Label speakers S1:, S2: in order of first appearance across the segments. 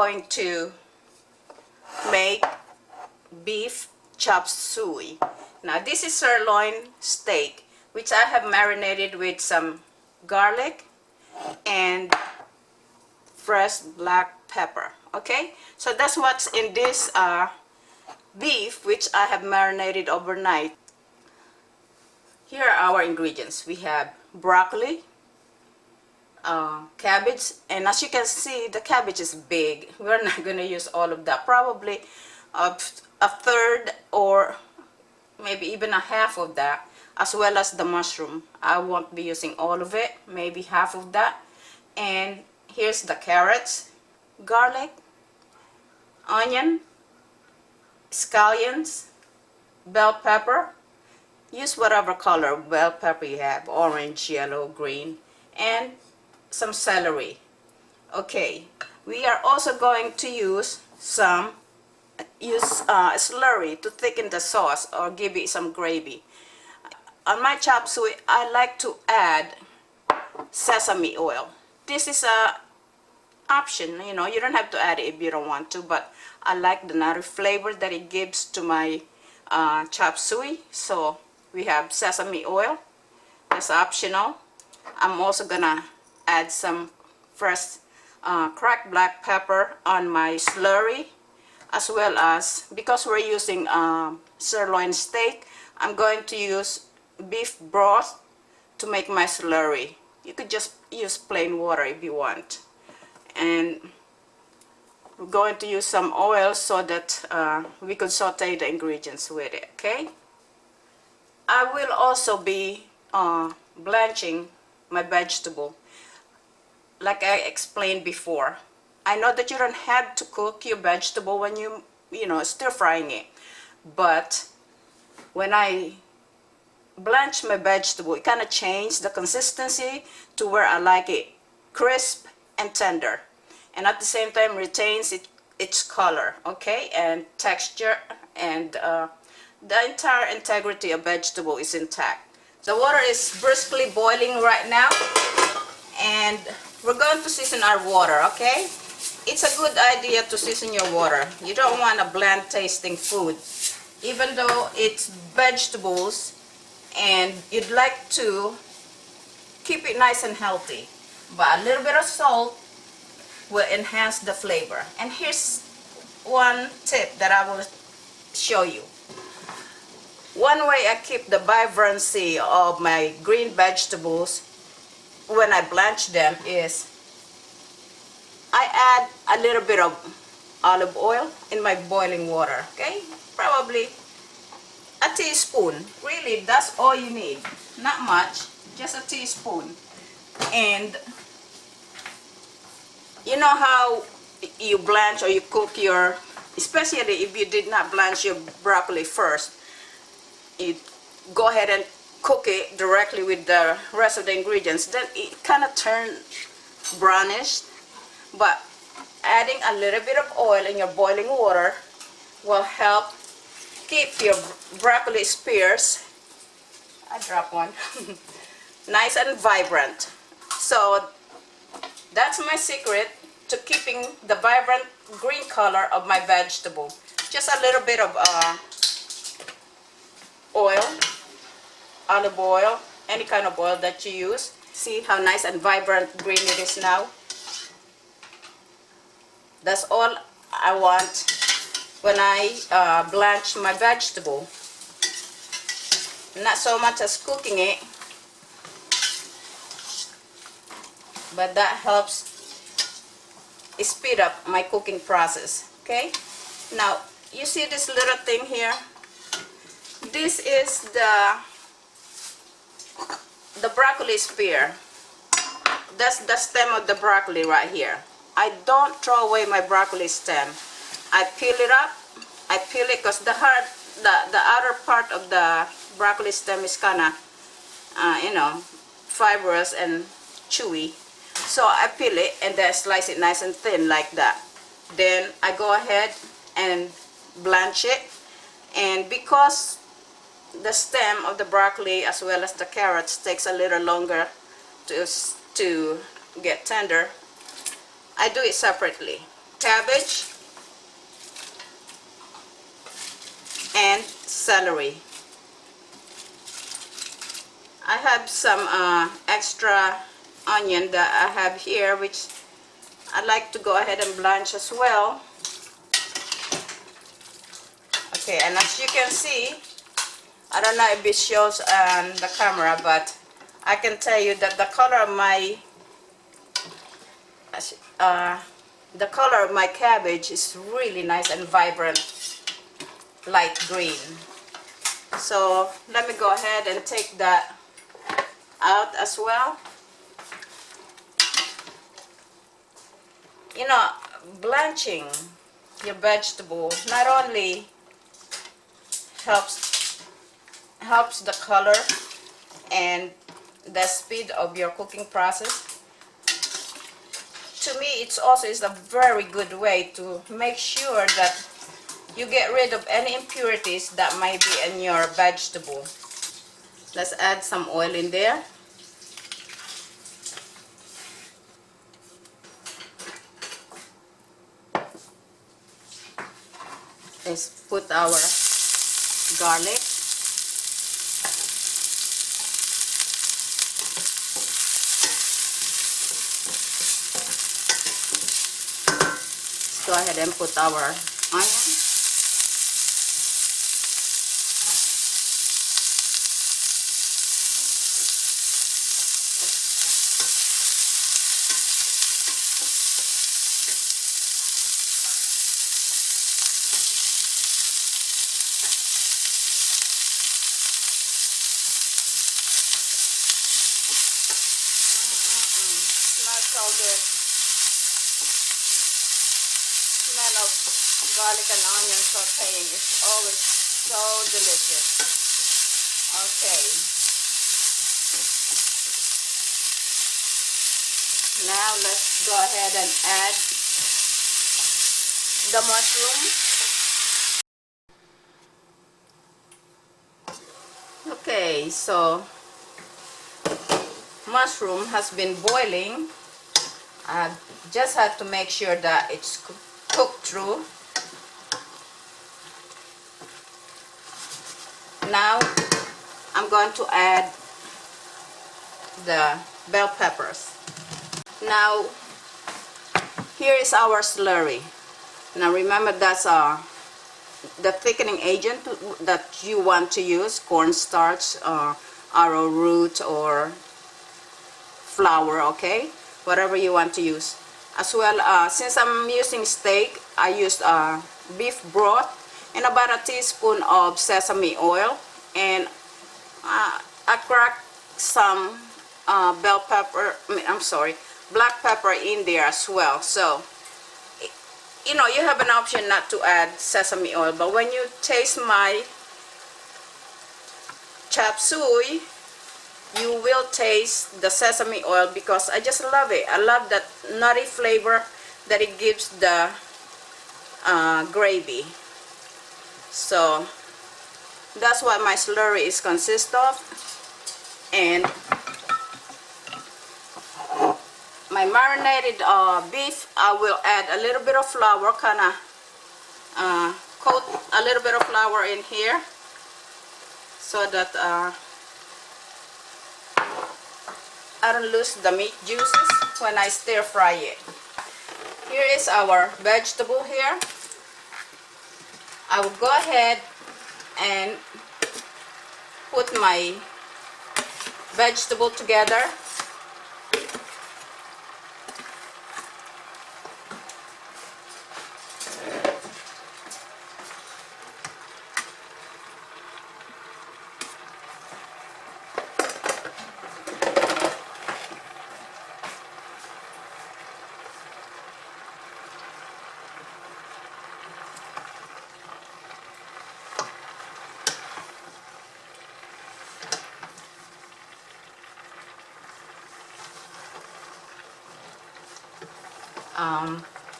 S1: going to make beef chop suey. Now this is sirloin steak, which I have marinated with some garlic and fresh black pepper. Okay, so that's what's in this beef, which I have marinated overnight. Here are our ingredients. We have broccoli, cabbage, and as you can see, the cabbage is big. We're not going to use all of that. Probably a third or maybe even a half of that, as well as the mushroom. I won't be using all of it, maybe half of that. And here's the carrots, garlic, onion, scallions, bell pepper. Use whatever color bell pepper you have, orange, yellow, green, and some celery. Okay, we are also going to use slurry to thicken the sauce or give it some gravy. On my chop suey, I like to add sesame oil. This is a option, you know, you don't have to add it if you don't want to, but I like the nutty flavor that it gives to my chop suey. So we have sesame oil. That's optional. I'm also gonna add some fresh cracked black pepper on my slurry, as well as, because we're using sirloin steak, I'm going to use beef broth to make my slurry. You could just use plain water if you want. And we're going to use some oil so that we could saute the ingredients with it. Okay, I will also be blanching my vegetable like I explained before. I know that you don't have to cook your vegetable when you stir frying it, but when I blanch my vegetable, it kind of changed the consistency to where I like it crisp and tender, and at the same time retains its color, okay, and texture, and the entire integrity of vegetable is intact. The water is briskly boiling right now, and we're going to season our water. Okay, it's a good idea to season your water. You don't want a bland tasting food, even though it's vegetables and you'd like to keep it nice and healthy, but a little bit of salt will enhance the flavor. And here's one tip that I will show you. One way I keep the vibrancy of my green vegetables when I blanch them is I add a little bit of olive oil in my boiling water. Okay, probably a teaspoon. Really, that's all you need. Not much, just a teaspoon. And you know how you blanch or you cook your, especially if you did not blanch your broccoli first, you go ahead and cook it directly with the rest of the ingredients, then it kind of turns brownish. But adding a little bit of oil in your boiling water will help keep your broccoli spears, I dropped one, nice and vibrant. So that's my secret to keeping the vibrant green color of my vegetable. Just a little bit of oil, olive oil, any kind of oil that you use. See how nice and vibrant green it is now? That's all I want when I blanch my vegetable. Not so much as cooking it, but that helps speed up my cooking process. Okay, now you see this little thing here? This is the broccoli spear. That's the stem of the broccoli right here. I don't throw away my broccoli stem. I peel it up. I peel it because the outer part of the broccoli stem is kind of, fibrous and chewy. So I peel it and then slice it nice and thin like that. Then I go ahead and blanch it. And because the stem of the broccoli as well as the carrots takes a little longer to get tender, I do it separately. cabbage, and celery. I have some extra onion that I have here, which I like to go ahead and blanch as well. Okay, and as you can see, I don't know if it shows on the camera, but I can tell you that the color of my cabbage is really nice and vibrant, light green. So let me go ahead and take that out as well. You know, blanching your vegetable not only helps the color and the speed of your cooking process. To me, it's also is a very good way to make sure that you get rid of any impurities that might be in your vegetable. Let's add some oil in there. Let's put our garlic. Let's go ahead and put our onion. So good. Smell of garlic and onion sautéing is always so delicious. Okay. Now let's go ahead and add the mushroom. Okay, so mushroom has been boiling. I just have to make sure that it's cooked through. Now I'm going to add the bell peppers. Now here is our slurry. Now remember, that's the thickening agent that you want to use, cornstarch or arrowroot or flour, okay, whatever you want to use. As well, since I'm using steak, I used beef broth and about a teaspoon of sesame oil, and I cracked some black pepper in there as well. So you know, you have an option not to add sesame oil, but when you taste my chop suey, you will taste the sesame oil because I just love it. I love that nutty flavor that it gives the gravy. So that's what my slurry is consist of. And my marinated beef, I will add a little bit of flour, kind of coat a little bit of flour in here so that I don't lose the meat juices when I stir fry it. Here is our vegetable here. I will go ahead and put my vegetable together.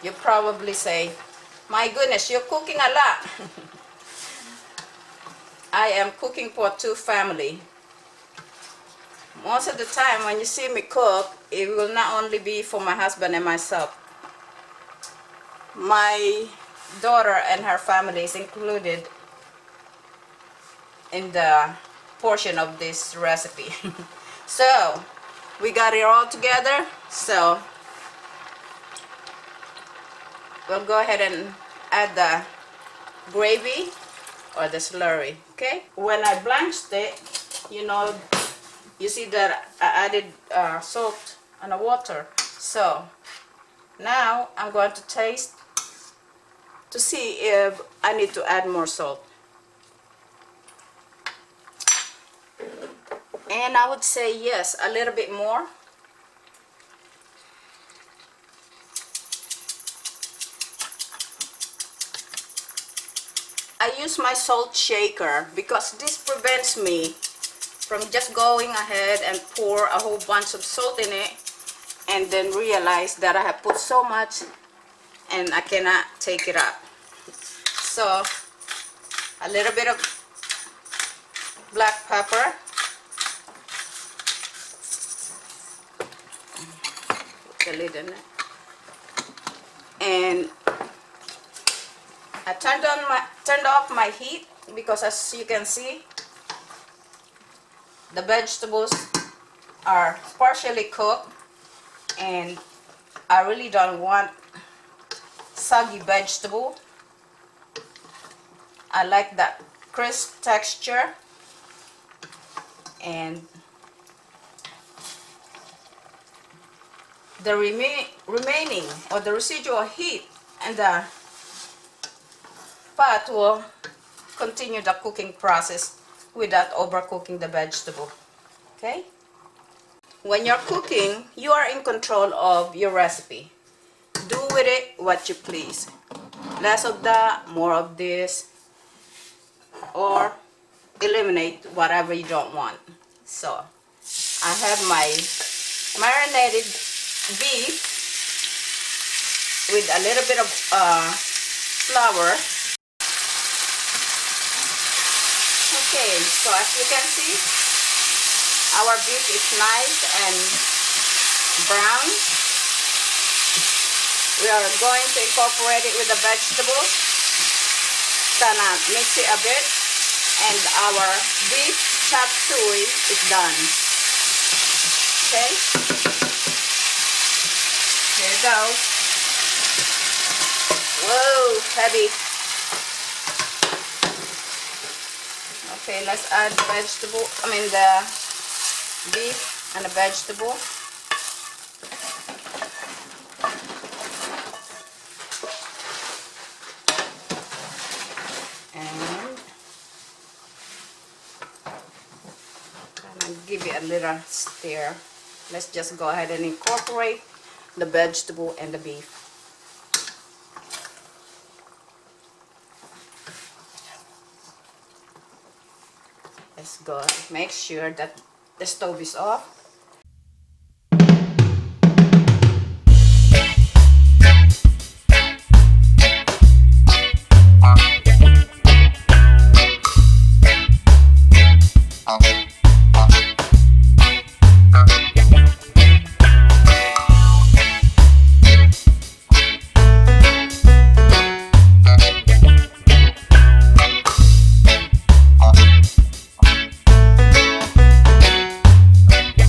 S1: You probably say, my goodness, you're cooking a lot. I am cooking for 2 families. Most of the time when you see me cook, it will not only be for my husband and myself. my daughter and her family is included in the portion of this recipe. So we got it all together, so we'll go ahead and add the gravy or the slurry. Okay, when I blanched it, you know, you see that I added salt and the water. So now I'm going to taste to see if I need to add more salt. And I would say yes, a little bit more. I use my salt shaker because this prevents me from just going ahead and pour a whole bunch of salt in it and then realize that I have put so much and I cannot take it up. So a little bit of black pepper. Put the lid in it. And I turned off my heat because, as you can see, the vegetables are partially cooked and I really don't want soggy vegetable. I like that crisp texture, and the remaining or the residual heat and the pot will continue the cooking process without overcooking the vegetable. Okay? When you're cooking, you are in control of your recipe. Do with it what you please. Less of that, more of this, or eliminate whatever you don't want. So I have my marinated beef with a little bit of flour. Okay, so as you can see, our beef is nice and brown. We are going to incorporate it with the vegetables. Gonna mix it a bit, and our beef chop suey is done. Okay, here it goes. Whoa, heavy. Okay, let's add the beef and the vegetable. And give it a little stir. Let's just go ahead and incorporate the vegetable and the beef. Let's go. Make sure that the stove is off.